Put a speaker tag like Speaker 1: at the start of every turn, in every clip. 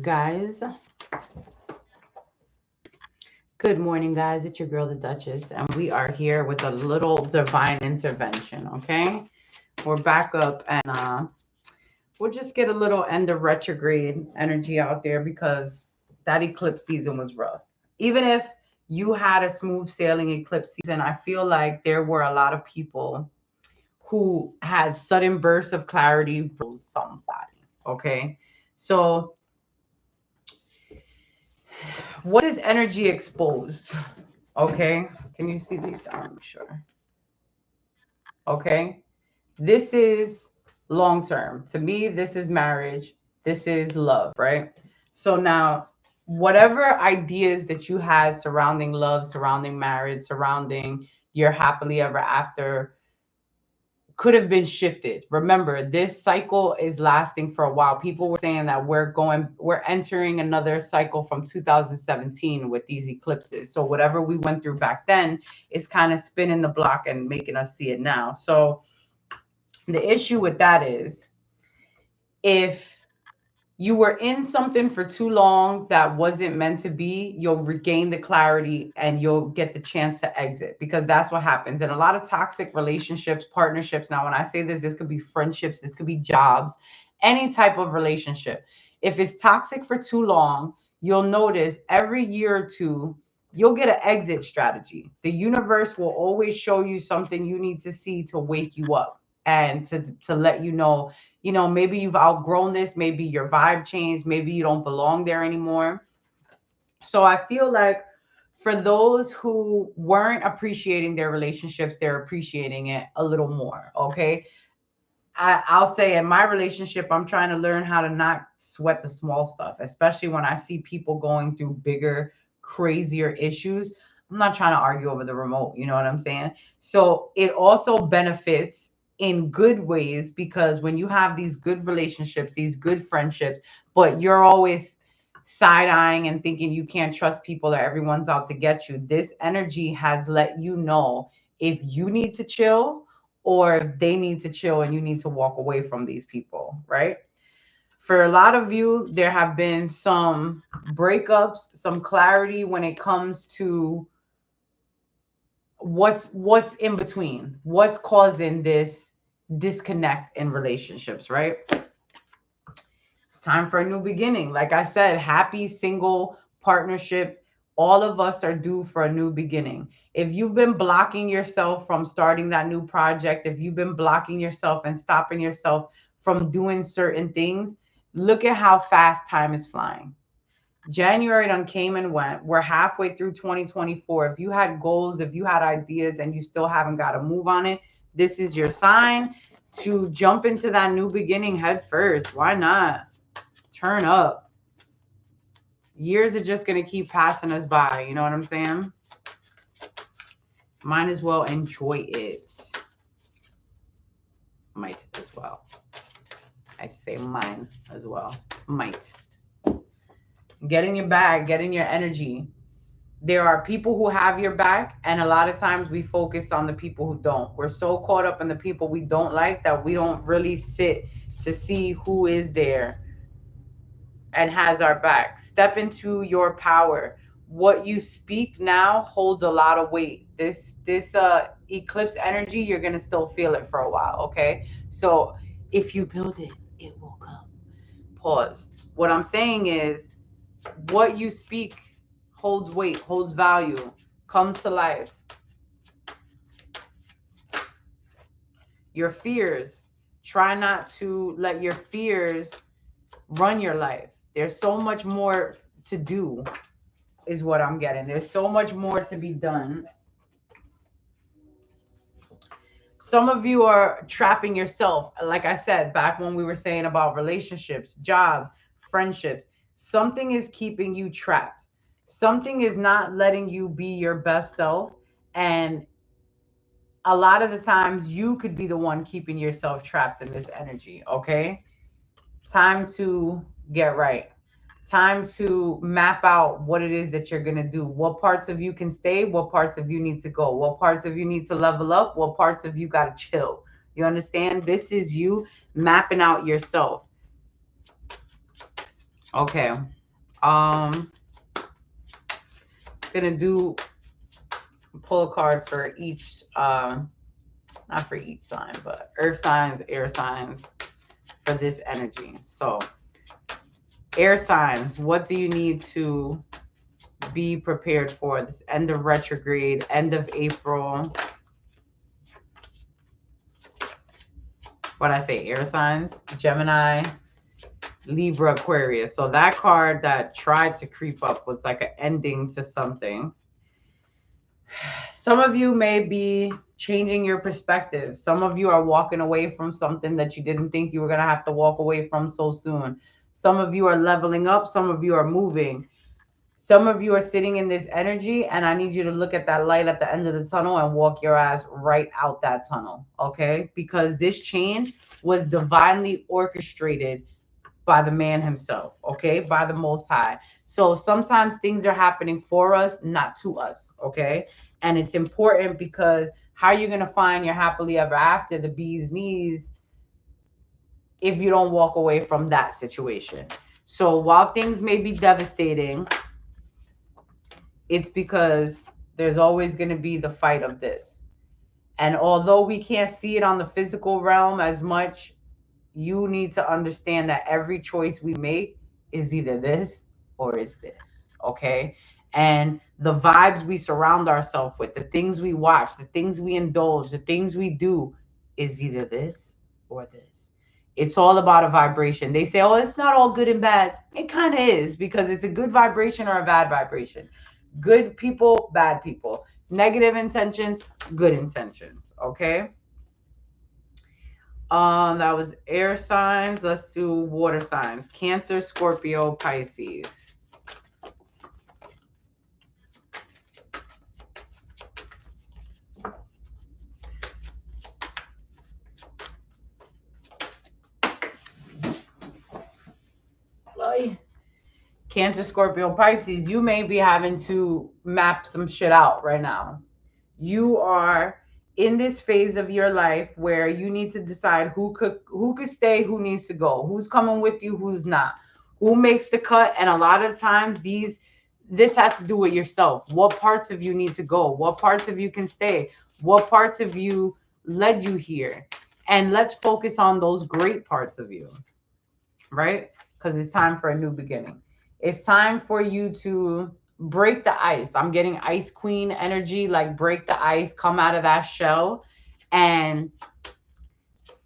Speaker 1: Guys, good morning, guys. It's your girl, the Duchess, and we are here with a little divine intervention. Okay, we're back up, and we'll just get a little end of retrograde energy out there because that eclipse season was rough. Even if you had a smooth sailing eclipse season, I feel like there were a lot of people who had sudden bursts of clarity from somebody. Okay, so what is energy exposed? Okay. Can you see these? I'm sure. Okay. This is long term. To me, this is marriage. This is love, right? So now, whatever ideas that you had surrounding love, surrounding marriage, surrounding your happily ever after could have been shifted. Remember, this cycle is lasting for a while. People were saying that we're entering another cycle from 2017 with these eclipses. So whatever we went through back then is kind of spinning the block and making us see it now. So the issue with that is if you were in something for too long that wasn't meant to be, you'll regain the clarity and you'll get the chance to exit because that's what happens. In a lot of toxic relationships, partnerships. Now, when I say this could be friendships, this could be jobs, any type of relationship. If it's toxic for too long, you'll notice every year or two, you'll get an exit strategy. The universe will always show you something you need to see to wake you up and to let you know, maybe you've outgrown this, maybe your vibe changed, maybe you don't belong there anymore. So I feel like for those who weren't appreciating their relationships, they're appreciating it a little more. Okay. I'll say in my relationship, I'm trying to learn how to not sweat the small stuff, especially when I see people going through bigger, crazier issues. I'm not trying to argue over the remote. You know what I'm saying? So it also benefits in good ways because when you have these good relationships, these good friendships, but you're always side eyeing and thinking you can't trust people or everyone's out to get you, this energy has let you know if you need to chill or if they need to chill and you need to walk away from these people, right? For a lot of you, there have been some breakups, some clarity when it comes to what's in between, what's causing this disconnect in relationships, right? It's time for a new beginning. Like I said, happy single partnership. All of us are due for a new beginning. If you've been blocking yourself from starting that new project, if you've been blocking yourself and stopping yourself from doing certain things, look at how fast time is flying. January done came and went. We're halfway through 2024. If you had goals, if you had ideas and you still haven't got to move on it, this is your sign to jump into that new beginning head first. Why not? Turn up. Years are just going to keep passing us by. You know what I'm saying? Might as well enjoy it. Might as well. I say mine as well. Might. Get in your bag, get in your energy. There are people who have your back, and a lot of times we focus on the people who don't. We're so caught up in the people we don't like that we don't really sit to see who is there and has our back. Step into your power. What you speak now holds a lot of weight. This eclipse energy, you're gonna still feel it for a while, okay? So if you build it, it will come. Pause. What I'm saying is what you speak holds weight, holds value, comes to life. Your fears, try not to let your fears run your life. There's so much more to do, is what I'm getting. There's so much more to be done. Some of you are trapping yourself. Like I said, back when we were saying about relationships, jobs, friendships, something is keeping you trapped. Something is not letting you be your best self. And a lot of the times you could be the one keeping yourself trapped in this energy. Okay. Time to get right. Time to map out what it is that you're going to do. What parts of you can stay? What parts of you need to go? What parts of you need to level up? What parts of you got to chill? You understand? This is you mapping out yourself. Okay. Gonna pull a card for each not for each sign, but earth signs, air signs for this energy. So air signs, what do you need to be prepared for this end of retrograde, end of April? What I say, air signs, Gemini, Libra, Aquarius. So that card that tried to creep up was like an ending to something. Some of you may be changing your perspective. Some of you are walking away from something that you didn't think you were going to have to walk away from so soon. Some of you are leveling up. Some of you are moving. Some of you are sitting in this energy, and I need you to look at that light at the end of the tunnel and walk your ass right out that tunnel, okay? Because this change was divinely orchestrated by the man himself, okay? By the Most High. So sometimes things are happening for us, not to us, okay? And it's important because how are you going to find your happily ever after, the bee's knees, if you don't walk away from that situation? So while things may be devastating, it's because there's always going to be the fight of this. And although we can't see it on the physical realm as much, you need to understand that every choice we make is either this or it's this. Okay. And the vibes we surround ourselves with, the things we watch, the things we indulge, the things we do is either this or this. It's all about a vibration. They say, oh, it's not all good and bad. It kind of is, because it's a good vibration or a bad vibration. Good people, bad people. Negative intentions, good intentions. Okay. That was air signs. Let's do water signs. Cancer, Scorpio, Pisces. Cancer, Scorpio, Pisces. You may be having to map some shit out right now. You are in this phase of your life where you need to decide who could stay, who needs to go, who's coming with you, who's not, who makes the cut. And a lot of times this has to do with yourself. What parts of you need to go? What parts of you can stay? What parts of you led you here? And let's focus on those great parts of you, right? Because it's time for a new beginning. It's time for you to break the ice. I'm getting ice queen energy, like break the ice, come out of that shell. And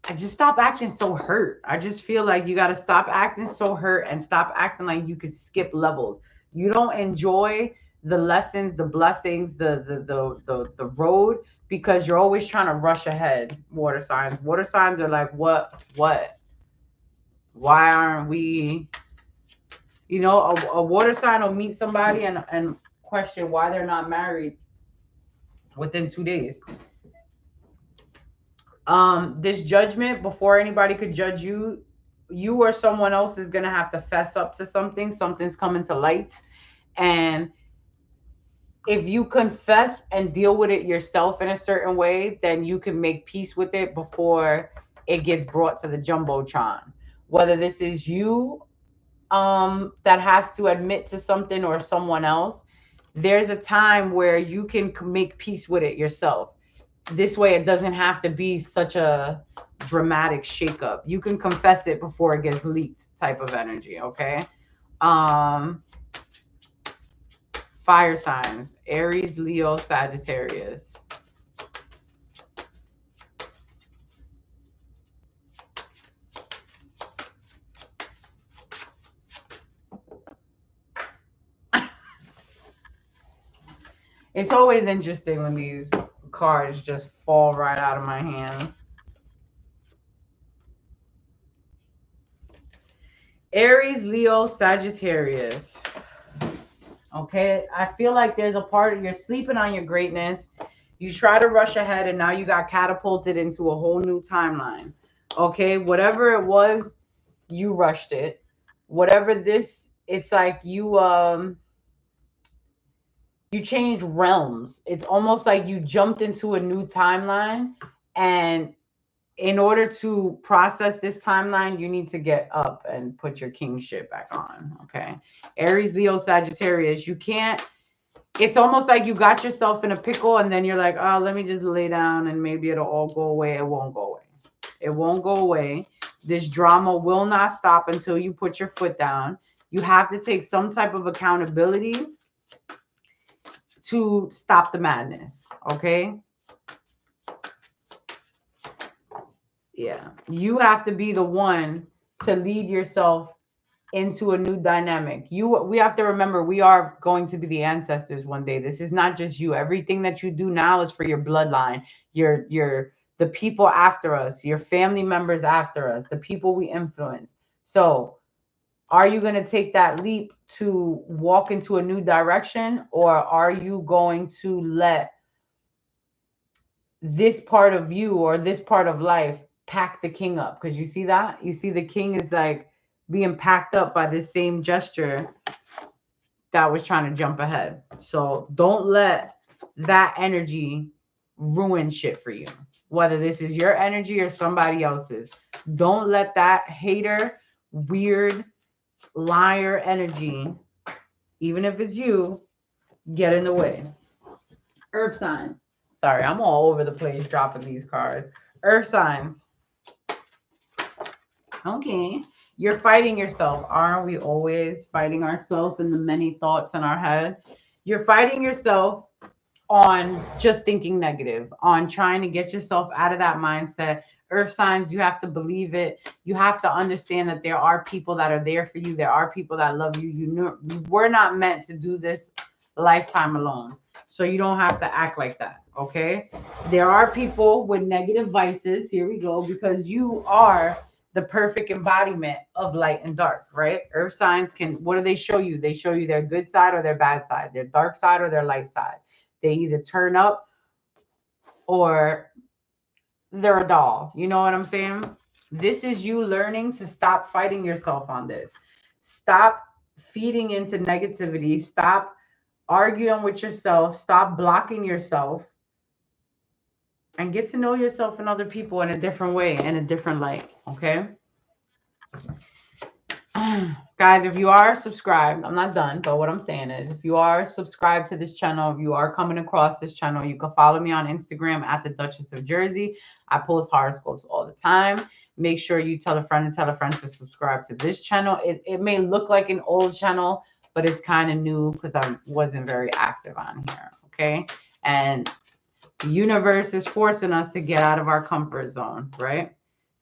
Speaker 1: I just stop acting so hurt. I just feel like you got to stop acting so hurt and stop acting like you could skip levels. You don't enjoy the lessons, the blessings, the road, because you're always trying to rush ahead. Water signs. Water signs are like, what? Why aren't we, a water sign will meet somebody and question why they're not married within 2 days. This judgment, before anybody could judge you, you or someone else is going to have to fess up to something. Something's coming to light. And if you confess and deal with it yourself in a certain way, then you can make peace with it before it gets brought to the jumbotron. Whether this is you that has to admit to something or someone else, there's a time where you can make peace with it yourself. This way it doesn't have to be such a dramatic shakeup. You can confess it before it gets leaked, type of energy. Okay. Fire signs: Aries, Leo, Sagittarius. It's always interesting when these cards just fall right out of my hands. Aries, Leo, Sagittarius. Okay, I feel like there's a part of you're sleeping on your greatness. You try to rush ahead and now you got catapulted into a whole new timeline. Okay, whatever it was, you rushed it. Whatever this, it's like you changed realms. It's almost like you jumped into a new timeline, and in order to process this timeline, you need to get up and put your king shit back on. Okay. Aries, Leo, Sagittarius, you can't, it's almost like you got yourself in a pickle and then you're like, oh, let me just lay down and maybe it'll all go away. It won't go away. It won't go away. This drama will not stop until you put your foot down. You have to take some type of accountability to stop the madness. Okay. Yeah. You have to be the one to lead yourself into a new dynamic. We have to remember we are going to be the ancestors one day. This is not just you. Everything that you do now is for your bloodline, the people after us, your family members after us, the people we influence. So are you going to take that leap to walk into a new direction, or are you going to let this part of you or this part of life pack the king up? Because you see that? You see the king is like being packed up by this same gesture that was trying to jump ahead. So don't let that energy ruin shit for you. Whether this is your energy or somebody else's. Don't let that hater, weird, liar energy, even if it's you, get in the way. Earth signs. Sorry, I'm all over the place dropping these cards. Earth signs. Okay. You're fighting yourself. Aren't we always fighting ourselves in the many thoughts in our head? You're fighting yourself on just thinking negative, on trying to get yourself out of that mindset. Earth signs, you have to believe it. You have to understand that there are people that are there for you. There are people that love you. You know, we're not meant to do this lifetime alone. So you don't have to act like that. Okay. There are people with negative vices. Here we go. Because you are the perfect embodiment of light and dark, right? Earth signs can, what do they show you? They show you their good side or their bad side, their dark side or their light side. They either turn up or they're a doll. You know what I'm saying? This is you learning to stop fighting yourself on this. Stop feeding into negativity. Stop arguing with yourself. Stop blocking yourself and get to know yourself and other people in a different way, in a different light. Okay. Guys, if you are subscribed, I'm not done, but what I'm saying is if you are subscribed to this channel, if you are coming across this channel, you can follow me on Instagram at the Duchess of Jersey. I post horoscopes all the time. Make sure you tell a friend and tell a friend to subscribe to this channel. It may look like an old channel, but it's kind of new because I wasn't very active on here. Okay. And the universe is forcing us to get out of our comfort zone, right?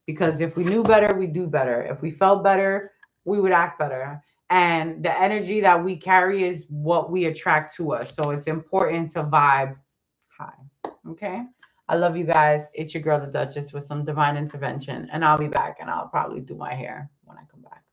Speaker 1: Because if we knew better, we do better. If we felt better, we would act better. And the energy that we carry is what we attract to us. So it's important to vibe high. Okay. I love you guys. It's your girl, the Duchess, with some divine intervention. And I'll be back and I'll probably do my hair when I come back.